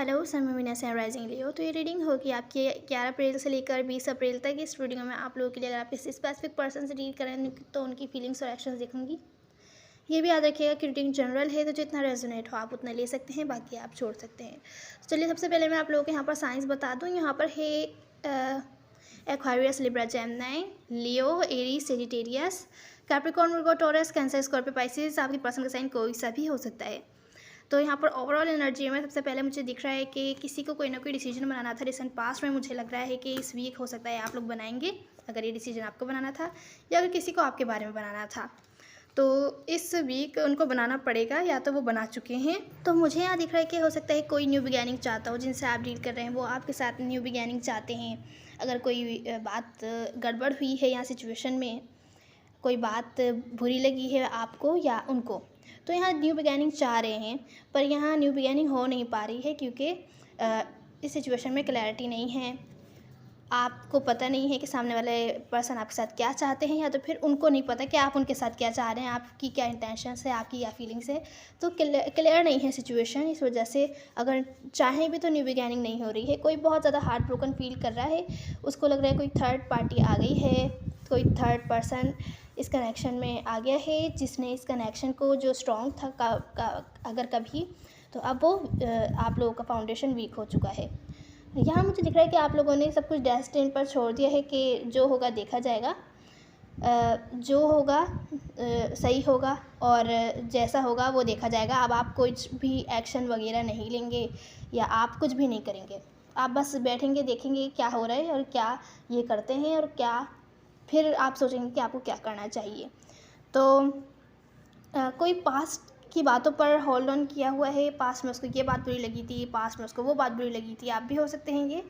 Hello, समय मीना से rising लियो। तो ये रीडिंग होगी आपकी 11 अप्रैल से लेकर 20 अप्रैल तक। इस रीडिंग में आप लोगों के लिए अगर आप किसी स्पेसिफिक पर्सन से डील करें तो उनकी फीलिंग्स और एक्शंस देखूंगी। ये भी याद रखिएगा कि रीडिंग जनरल है, तो जितना रेजोनेट हो आप उतना ले सकते हैं, बाकी आप छोड़ सकते हैं। तो चलिए सबसे पहले मैं आप लोगों को यहाँ पर साइंस बता दूँ। यहाँ पर है एक्वेरियस, लिब्रा, जेमिनी, लियो, एरीज, सेजिटेरियस, कैप्रिकॉर्न, वर्गो, टॉरस, कैंसर, स्कॉर्पियो, पाइसेस। आपकी पर्सन का साइन कोई सा भी हो सकता है। तो यहाँ पर ओवरऑल एनर्जी में सबसे पहले मुझे दिख रहा है कि किसी को कोई ना कोई डिसीजन बनाना था रिसेंट पास्ट में। मुझे लग रहा है कि इस वीक हो सकता है आप लोग बनाएंगे, अगर ये डिसीजन आपको बनाना था या अगर किसी को आपके बारे में बनाना था तो इस वीक उनको बनाना पड़ेगा, या तो वो बना चुके हैं। तो मुझे यहाँ दिख रहा है कि हो सकता है कोई न्यू बिगैनिंग चाहता हो, जिनसे आप डील कर रहे हैं वो आपके साथ न्यू बिगैनिंग चाहते हैं। अगर कोई बात गड़बड़ हुई है या सिचुएशन में कोई बात बुरी लगी है आपको या उनको, तो यहाँ न्यू बिगैनिंग चाह रहे हैं, पर यहाँ न्यू बिगैनिंग हो नहीं पा रही है क्योंकि इस सिचुएशन में क्लैरिटी नहीं है। आपको पता नहीं है कि सामने वाले पर्सन आपके साथ क्या चाहते हैं, या तो फिर उनको नहीं पता कि आप उनके साथ क्या चाह रहे हैं, आपकी क्या इंटेंशंस है, आपकी क्या फीलिंग्स है। तो क्लियर नहीं है सिचुएशन। इस वजह से अगर चाहें भी तो न्यू बिगैनिंग नहीं हो रही है। कोई बहुत ज़्यादा हार्ट ब्रोकन फील कर रहा है, उसको लग रहा है कोई थर्ड पार्टी आ गई है, कोई थर्ड पर्सन इस कनेक्शन में आ गया है, जिसने इस कनेक्शन को जो स्ट्रॉन्ग था अगर कभी, तो अब वो आप लोगों का फाउंडेशन वीक हो चुका है। यहाँ मुझे दिख रहा है कि आप लोगों ने सब कुछ डेस्टिन पर छोड़ दिया है कि जो होगा देखा जाएगा, जो होगा सही होगा और जैसा होगा वो देखा जाएगा। अब आप कुछ भी एक्शन वगैरह नहीं लेंगे या आप कुछ भी नहीं करेंगे, आप बस बैठेंगे, देखेंगे क्या हो रहा है और क्या ये करते हैं और क्या फिर आप सोचेंगे कि आपको क्या करना चाहिए। तो कोई पास्ट की बातों पर होल्ड ऑन किया हुआ है, पास्ट में उसको ये बात बुरी लगी थी, पास्ट में उसको वो बात बुरी लगी थी, आप भी हो सकते हैं ये।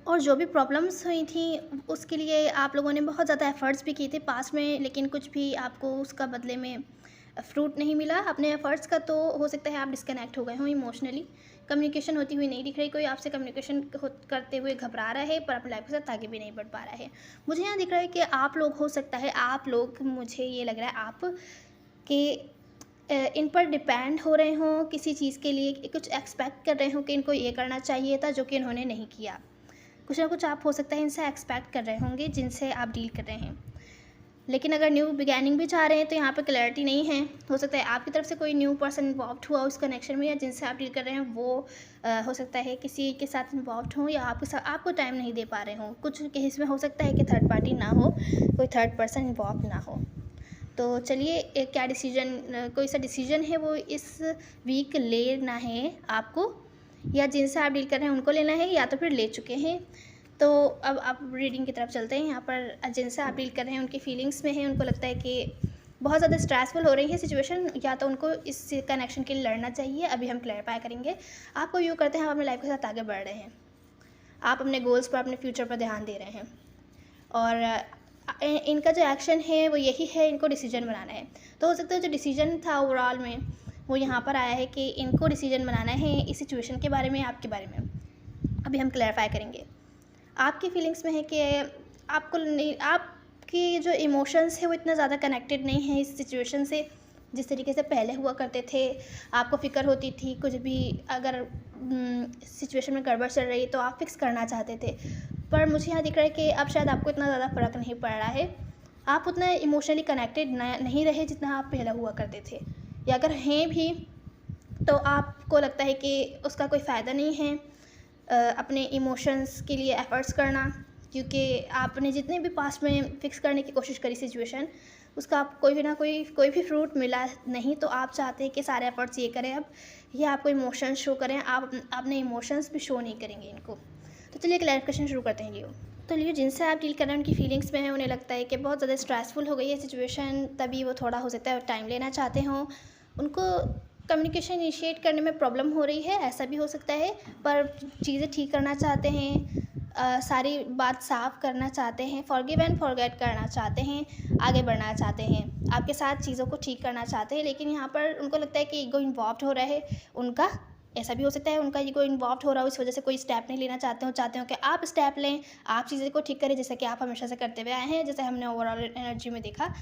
और जो भी प्रॉब्लम्स हुई थी उसके लिए आप लोगों ने बहुत ज़्यादा एफ़र्ट्स भी किए थे पास्ट में, लेकिन कुछ भी आपको उसका बदले में फ्रूट नहीं मिला अपने एफ़र्ट्स का। तो हो सकता है आप डिस्कनेक्ट हो गए हों इमोशनली, कम्युनिकेशन होती हुई नहीं दिख रही, कोई आपसे कम्युनिकेशन करते हुए घबरा रहा है पर अपनी लाइफ के साथ आगे भी नहीं बढ़ पा रहा है। मुझे यहाँ दिख रहा है कि आप लोग, हो सकता है आप लोग, मुझे ये लग रहा है आप कि इन पर डिपेंड हो रहे हों किसी चीज़ के लिए, कुछ एक्सपेक्ट कर रहे हों कि इनको ये करना चाहिए था जो कि इन्होंने नहीं किया। कुछ ना कुछ आप हो सकता है इनसे एक्सपेक्ट कर रहे होंगे जिनसे आप डील कर रहे हैं। लेकिन अगर न्यू बिगैनिंग भी चाह रहे हैं तो यहाँ पे क्लैरिटी नहीं है। हो सकता है आपकी तरफ से कोई न्यू पर्सन इन्वॉल्व हुआ उस कनेक्शन में, या जिनसे आप डील कर रहे हैं वो हो सकता है किसी के साथ इन्वॉल्व हों या आपके साथ आपको टाइम नहीं दे पा रहे हों। कुछ केस में हो सकता है कि थर्ड पार्टी ना हो, कोई थर्ड पर्सन इन्वॉल्व ना हो। तो चलिए क्या डिसीजन, कोई सा डिसीजन है वो इस वीक लेना है आपको, या जिनसे आप डील कर रहे हैं उनको लेना है, या तो फिर ले चुके हैं। तो अब आप रीडिंग की तरफ चलते हैं। यहाँ पर जिनसे आप डील कर रहे हैं उनकी फीलिंग्स में है, उनको लगता है कि बहुत ज़्यादा स्ट्रेसफुल हो रही है सिचुएशन, या तो उनको इस कनेक्शन के लिए लड़ना चाहिए। अभी हम क्लैरिफाई करेंगे। आपको यूँ करते हैं हम अपनी लाइफ के साथ आगे बढ़ रहे हैं, आप अपने गोल्स पर, अपने फ्यूचर पर ध्यान दे रहे हैं, और इनका जो एक्शन है वो यही है, इनको डिसीजन बनाना है। तो हो सकता है जो डिसीजन था ओवरऑल में वो यहाँ पर आया है कि इनको डिसीजन बनाना है इस सिचुएशन के बारे में, आपके बारे में। अभी हम क्लैरिफाई करेंगे। आपकी फीलिंग्स में है कि आपको नहीं, आपकी जो इमोशंस है वो इतना ज़्यादा कनेक्टेड नहीं है इस सिचुएशन से जिस तरीके से पहले हुआ करते थे। आपको फ़िक्र होती थी कुछ भी अगर सिचुएशन में गड़बड़ चल रही तो आप फिक्स करना चाहते थे, पर मुझे यहाँ दिख रहा है कि अब शायद आपको इतना ज़्यादा फ़र्क नहीं पड़ रहा है। आप उतना इमोशनली कनेक्टेड नहीं रहे जितना आप पहले हुआ करते थे, या अगर हैं भी तो आपको लगता है कि उसका कोई फ़ायदा नहीं है अपने इमोशंस के लिए एफ़र्ट्स करना, क्योंकि आपने जितने भी पास्ट में फ़िक्स करने की कोशिश करी सिचुएशन, उसका आप कोई भी फ्रूट मिला नहीं। तो आप चाहते हैं कि सारे एफ़र्ट्स ये करें अब, ये आपको इमोशंस शो करें, आप अपने इमोशंस भी शो नहीं करेंगे इनको। तो चलिए क्लैरिफिकेशन शुरू करते हैं लियो। तो लियो, जिनसे आप डील कर रहे हैं उनकी फीलिंग्स में है, उन्हें लगता है कि बहुत ज़्यादा स्ट्रेसफुल हो गई है सिचुएशन, तभी वो थोड़ा हो सकता है टाइम लेना चाहते हों। उनको कम्युनिकेशन इनिशिएट करने में प्रॉब्लम हो रही है, ऐसा भी हो सकता है, पर चीज़ें ठीक करना चाहते हैं, सारी बात साफ करना चाहते हैं, फॉरगिव एंड फॉरगेट करना चाहते हैं, आगे बढ़ना चाहते हैं, आपके साथ चीज़ों को ठीक करना चाहते हैं। लेकिन यहाँ पर उनको लगता है कि ईगो इन्वॉल्व हो रहा है उनका। ऐसा भी हो सकता है उनका ईगो इन्वॉल्व हो रहा हो, इस वजह से कोई स्टेप नहीं लेना चाहते हो कि आप स्टेप लें, आप चीज़ें को ठीक करें, जैसे कि आप हमेशा से करते हुए आए हैं, जैसे हमने ओवरऑल एनर्जी में देखा।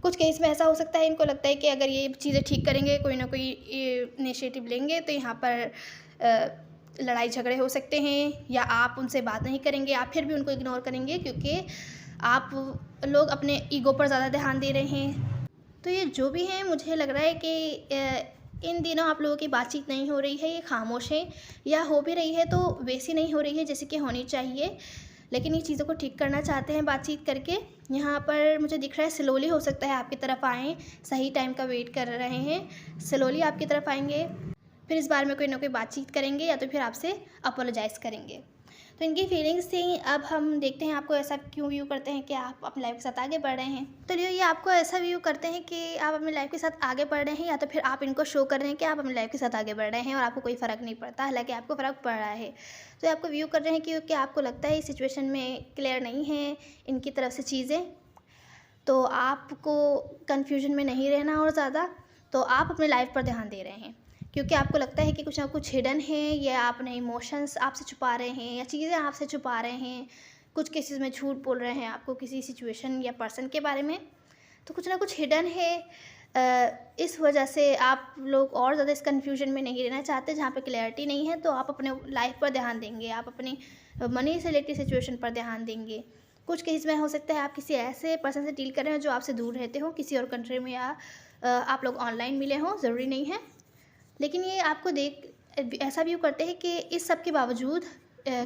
कुछ केस में ऐसा हो सकता है इनको लगता है कि अगर ये चीज़ें ठीक करेंगे, कोई ना कोई इनिशिएटिव लेंगे, तो यहाँ पर लड़ाई झगड़े हो सकते हैं, या आप उनसे बात नहीं करेंगे, आप फिर भी उनको इग्नोर करेंगे क्योंकि आप लोग अपने ईगो पर ज़्यादा ध्यान दे रहे हैं। तो ये जो भी है, मुझे लग रहा है कि इन दिनों आप लोगों की बातचीत नहीं हो रही है, ये खामोश है, या हो भी रही है तो वैसी नहीं हो रही है जैसे कि होनी चाहिए। लेकिन ये चीज़ों को ठीक करना चाहते हैं बातचीत करके। यहाँ पर मुझे दिख रहा है स्लोली हो सकता है आपकी तरफ आएँ, सही टाइम का वेट कर रहे हैं, स्लोली आपकी तरफ आएंगे, फिर इस बारे में कोई ना कोई बातचीत करेंगे या तो फिर आपसे अपोलोजाइज़ करेंगे। तो इनकी फीलिंग्स थी। अब हम देखते हैं आपको ऐसा क्यों व्यू करते हैं कि आप अपनी लाइफ के साथ आगे बढ़ रहे हैं। तो लियो, ये आपको ऐसा व्यू करते हैं कि आप अपनी लाइफ के साथ आगे बढ़ रहे हैं, या तो फिर आप इनको शो कर रहे हैं कि आप अपनी लाइफ के साथ आगे बढ़ रहे हैं और आपको कोई फ़र्क नहीं पड़ता, हालांकि आपको फ़र्क पड़ रहा है। तो ये आपको व्यू कर रहे हैं क्योंकि आपको लगता है इस सिचुएशन में क्लियर नहीं है इनकी तरफ से चीज़ें, तो आपको कन्फ्यूजन में नहीं रहना और ज़्यादा, तो आप अपनी लाइफ पर ध्यान दे रहे हैं क्योंकि आपको लगता है कि कुछ ना कुछ हिडन है, या अपने इमोशंस आपसे छुपा रहे हैं, या चीज़ें आपसे छुपा रहे हैं, कुछ केसेस में झूठ बोल रहे हैं आपको किसी सिचुएशन या पर्सन के बारे में, तो कुछ ना कुछ हिडन है। इस वजह से आप लोग और ज़्यादा इस कन्फ्यूजन में नहीं रहना चाहते जहाँ पे क्लैरिटी नहीं है, तो आप अपने लाइफ पर ध्यान देंगे, आप अपनी मनी से रिलेटेड सिचुएशन पर ध्यान देंगे। कुछ केस में हो सकता है आप किसी ऐसे पर्सन से डील कर रहे हो जो आपसे दूर रहते हो, किसी और कंट्री में, या आप लोग ऑनलाइन मिले हों, ज़रूरी नहीं है। लेकिन ये आपको देख ऐसा व्यू करते हैं कि इस सब के बावजूद,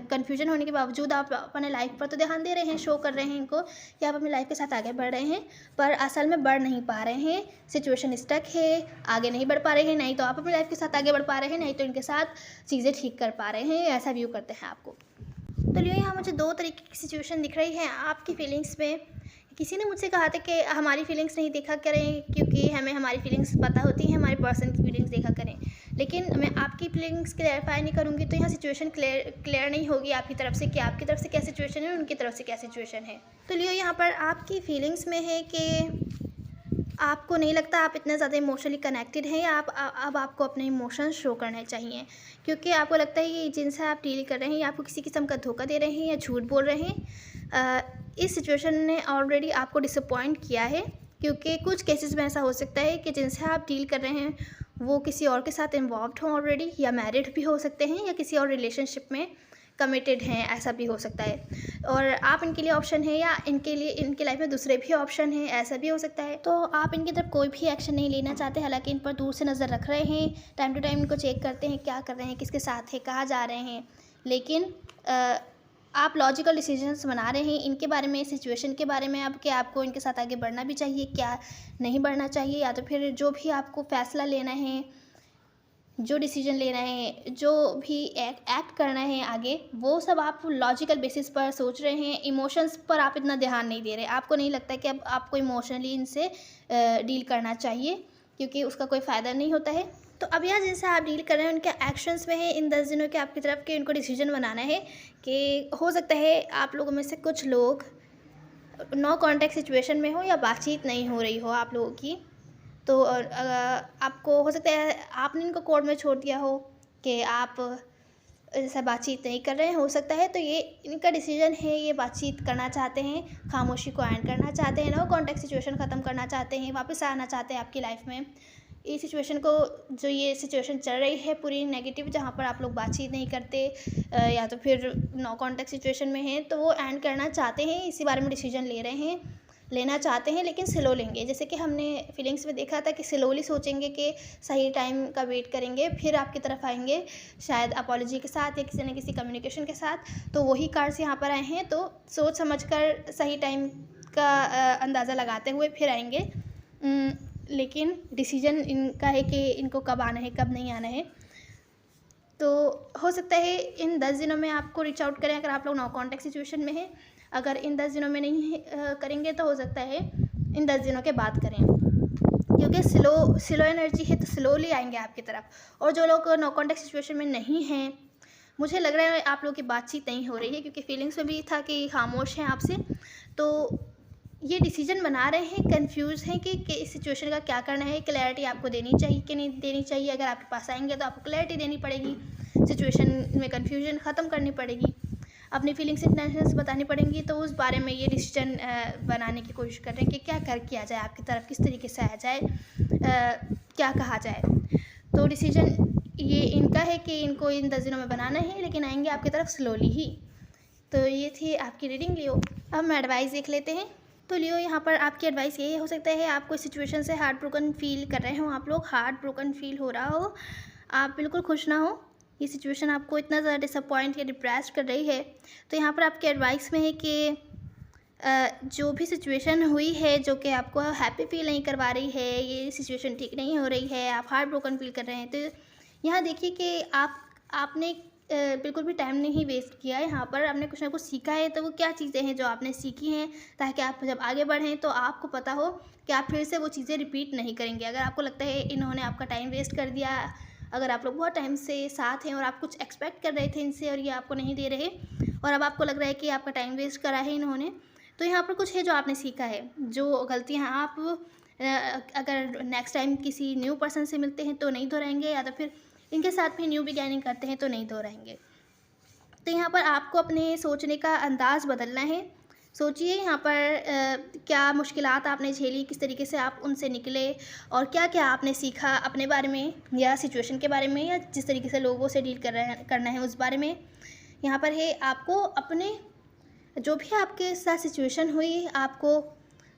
कन्फ्यूजन होने के बावजूद, आप अपने लाइफ पर तो ध्यान दे रहे हैं, शो कर रहे हैं इनको कि आप अपनी लाइफ के साथ आगे बढ़ रहे हैं, पर असल में बढ़ नहीं पा रहे हैं। सिचुएशन स्टक है, आगे नहीं बढ़ पा रहे हैं, नहीं तो आप अपनी लाइफ के साथ आगे बढ़ पा रहे हैं, नहीं तो इनके साथ चीज़ें ठीक कर पा रहे हैं। ऐसा व्यू करते हैं आपको। तो लियो, यहाँ मुझे दो तरीके की सिचुएशन दिख रही है आपकी फीलिंग्स में। किसी ने मुझसे कहा था कि हमारी फीलिंग्स नहीं देखा करें क्योंकि हमें हमारी फीलिंग्स पता होती हैं, हमारे पर्सन की फीलिंग्स देखा करें। लेकिन मैं आपकी फीलिंग्स क्लैरिफाई नहीं करूँगी तो यहाँ सिचुएशन क्लियर नहीं होगी आपकी तरफ से कि आपकी तरफ से क्या सिचुएशन है, उनकी तरफ से क्या सिचुएशन है। तो लियो, यहाँ पर आपकी फीलिंग्स में है कि आपको नहीं लगता आप इतना ज़्यादा इमोशनली कनेक्टेड हैं, या अब आपको अपने इमोशंस शो करने चाहिए, क्योंकि आपको लगता है कि जिनसे आप डील कर रहे हैं या आपको किसी किस्म का धोखा दे रहे हैं या झूठ बोल रहे हैं। इस सिचुएशन ने ऑलरेडी आपको डिसअपॉइंट किया है, क्योंकि कुछ केसेस में ऐसा हो सकता है कि जिनसे आप डील कर रहे हैं वो किसी और के साथ इन्वॉल्व हों ऑलरेडी, या मैरिड भी हो सकते हैं, या किसी और रिलेशनशिप में कमिटेड हैं, ऐसा भी हो सकता है। और आप इनके लिए ऑप्शन है, या इनके लिए इनके लाइफ में दूसरे भी ऑप्शन हैं, ऐसा भी हो सकता है। तो आप इनकी तरफ कोई भी एक्शन नहीं लेना चाहते, हालांकि इन पर दूर से नज़र रख रहे हैं, टाइम टू टाइम इनको चेक करते हैं क्या कर रहे हैं, किसके साथ है, कहाँ जा रहे हैं। लेकिन आप लॉजिकल डिसीजंस बना रहे हैं इनके बारे में, सिचुएशन के बारे में, अब कि आपको इनके साथ आगे बढ़ना भी चाहिए, क्या नहीं बढ़ना चाहिए, या तो फिर जो भी आपको फ़ैसला लेना है, जो डिसीजन लेना है, जो भी एक्ट करना है आगे, वो सब आप लॉजिकल बेसिस पर सोच रहे हैं। इमोशंस पर आप इतना ध्यान नहीं दे रहे। आपको नहीं लगता कि अब आपको इमोशनली इनसे डील करना चाहिए, क्योंकि उसका कोई फ़ायदा नहीं होता है। तो अब यहाँ जिनसे आप डील कर रहे हैं उनके एक्शंस में है इन 10 दिनों के आपकी तरफ के, इनको डिसीजन बनाना है कि हो सकता है आप लोगों में से कुछ लोग नो कॉन्टैक्ट सिचुएशन में हो, या बातचीत नहीं हो रही हो आप लोगों की। तो आपको हो सकता है आपने इनको कोर्ट में छोड़ दिया हो कि आप ऐसा बातचीत नहीं कर रहे हैं, हो सकता है। तो ये इनका डिसीजन है, ये बातचीत करना चाहते हैं, खामोशी को एंड करना चाहते हैं, नो कॉन्टैक्ट सिचुएशन ख़त्म करना चाहते हैं, वापस आना चाहते हैं आपकी लाइफ में। इस सिचुएशन को, जो ये सिचुएशन चल रही है पूरी नेगेटिव, जहाँ पर आप लोग बातचीत नहीं करते या तो फिर नो कॉन्टैक्ट सिचुएशन में हैं, तो वो एंड करना चाहते हैं। इसी बारे में डिसीजन लेना चाहते हैं, लेकिन स्लो लेंगे। जैसे कि हमने फीलिंग्स में देखा था कि स्लोली सोचेंगे, कि सही टाइम का वेट करेंगे, फिर आपकी तरफ आएंगे, शायद अपॉलॉजी के साथ या किसी न किसी कम्युनिकेशन के साथ। तो वही कार्ड्स यहाँ पर आए हैं, तो सोच समझकर सही टाइम का अंदाज़ा लगाते हुए फिर आएंगे। लेकिन डिसीजन इनका है कि इनको कब आना है, कब नहीं आना है। तो हो सकता है इन 10 दिनों में आपको रीच आउट करें अगर आप लोग नो कॉन्टैक्ट सिचुएशन में हैं। अगर इन 10 दिनों में नहीं करेंगे तो हो सकता है इन 10 दिनों के बाद करें, क्योंकि स्लो एनर्जी है, तो स्लोली आएंगे आपकी तरफ। और जो लोग नो कॉन्टैक्ट सिचुएशन में नहीं हैं, मुझे लग रहा है आप लोगों की बातचीत नहीं हो रही है, क्योंकि फीलिंग्स में भी था कि खामोश हैं आपसे। तो ये डिसीजन बना रहे हैं, कंफ्यूज हैं कि इस सिचुएशन का क्या करना है, क्लैरिटी आपको देनी चाहिए कि नहीं देनी चाहिए। अगर आपके पास आएंगे तो आपको क्लैरिटी देनी पड़ेगी, सिचुएशन में कन्फ्यूजन ख़त्म करनी पड़ेगी, अपनी फीलिंग्स इंटेंशंस बतानी पड़ेंगी। तो उस बारे में ये डिसीजन बनाने की कोशिश कर रहे हैं कि क्या किया जाए आपकी तरफ, किस तरीके से आया जाए, क्या कहा जाए। तो डिसीजन ये इनका है कि इनको इन 10 दिनों में बनाना है, लेकिन आएंगे आपकी तरफ स्लोली ही। तो ये थी आपकी रीडिंग लियो। अब हम एडवाइस देख लेते हैं। तो लियो, यहाँ पर आपकी एडवाइस ये हो सकता है, आपको इस सिचुएशन से हार्ट ब्रोकन फील कर रहे हो, आप लोग हार्ट ब्रोकन फील हो रहा हो, आप बिल्कुल खुश ना हो, ये सिचुएशन आपको इतना ज़्यादा डिसअपॉइंट या डिप्रेस्ड कर रही है। तो यहाँ पर आपकी एडवाइस में है कि जो भी सिचुएशन हुई है जो कि आपको हैप्पी फील नहीं करवा रही है, ये सिचुएशन ठीक नहीं हो रही है, आप हार्ट ब्रोकन फील कर रहे हैं, तो यहाँ देखिए कि आपने बिल्कुल भी टाइम नहीं वेस्ट किया है। यहाँ पर आपने कुछ ना कुछ सीखा है। तो वो क्या चीज़ें हैं जो आपने सीखी हैं, ताकि आप जब आगे बढ़ें तो आपको पता हो कि आप फिर से वो चीज़ें रिपीट नहीं करेंगे। अगर आपको लगता है इन्होंने आपका टाइम वेस्ट कर दिया, अगर आप लोग बहुत टाइम से साथ हैं और आप कुछ एक्सपेक्ट कर रहे थे इनसे और ये आपको नहीं दे रहे, और अब आपको लग रहा है कि आपका टाइम वेस्ट करा है इन्होंने, तो यहाँ पर कुछ है जो आपने सीखा है। जो गलतियाँ आप अगर नेक्स्ट टाइम किसी न्यू पर्सन से मिलते हैं तो नहीं दोहराएंगे, या तो फिर इनके साथ भी न्यू बिगैनिंग करते हैं तो नहीं दोहराएंगे। तो यहाँ पर आपको अपने सोचने का अंदाज़ बदलना है। सोचिए यहाँ पर क्या मुश्किलात आपने झेली, किस तरीके से आप उनसे निकले, और क्या क्या आपने सीखा अपने बारे में या सिचुएशन के बारे में, या जिस तरीके से लोगों से डील करना है उस बारे में। यहाँ पर है आपको अपने जो भी आपके साथ सिचुएशन हुई, आपको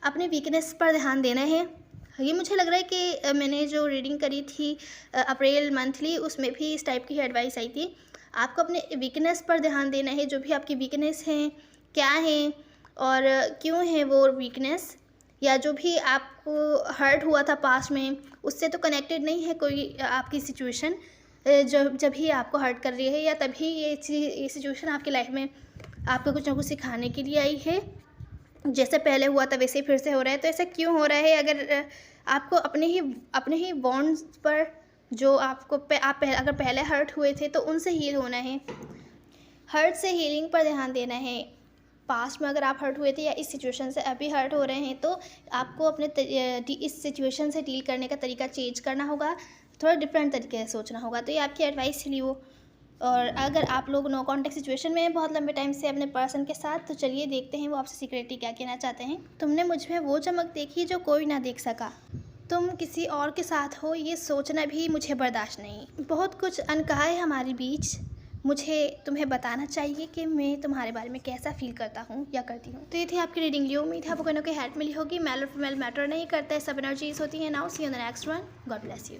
अपने वीकनेस पर ध्यान देना है। ये मुझे लग रहा है कि मैंने जो रीडिंग करी थी अप्रैल मंथली, उसमें भी इस टाइप की एडवाइस आई थी। आपको अपने वीकनेस पर ध्यान देना है, जो भी आपकी वीकनेस हैं क्या हैं और क्यों है वो वीकनेस, या जो भी आपको हर्ट हुआ था पास्ट में उससे तो कनेक्टेड नहीं है कोई आपकी सिचुएशन जब भी आपको हर्ट कर रही है, या तभी ये सिचुएशन आपकी लाइफ में आपको कुछ ना कुछ सिखाने के लिए आई है। जैसे पहले हुआ था वैसे फिर से हो रहा है, तो ऐसा क्यों हो रहा है? अगर आपको अपने ही बॉन्ड्स पर जो अगर पहले हर्ट हुए थे तो उनसे हील होना है, हर्ट से हीलिंग पर ध्यान देना है। पास्ट में अगर आप हर्ट हुए थे या इस सिचुएशन से अभी हर्ट हो रहे हैं, तो आपको अपने इस सिचुएशन से डील करने का तरीका चेंज करना होगा, थोड़ा डिफरेंट तरीके से सोचना होगा। तो ये आपकी एडवाइस ली हो। और अगर आप लोग नो कॉन्टेक्ट सिचुएशन में हैं बहुत लंबे टाइम से अपने पर्सन के साथ, तो चलिए देखते हैं वो आपसे सीक्रेटली क्या कहना चाहते हैं। तुमने मुझ में वो चमक देखी जो कोई ना देख सका, तुम किसी और के साथ हो ये सोचना भी मुझे बर्दाश्त नहीं। बहुत कुछ अनकहा है हमारे बीच, मुझे तुम्हें बताना चाहिए कि मैं तुम्हारे बारे में कैसा फील करता हूँ या करती हूँ। तो ये थी आपकी रीडिंग लियो। उम्मीद है आपको कोई हेल्प मिली होगी। मेल और फीमेल मैटर नहीं करता है, सब एनर्जीज होती है। Now see you in the next one. God bless you.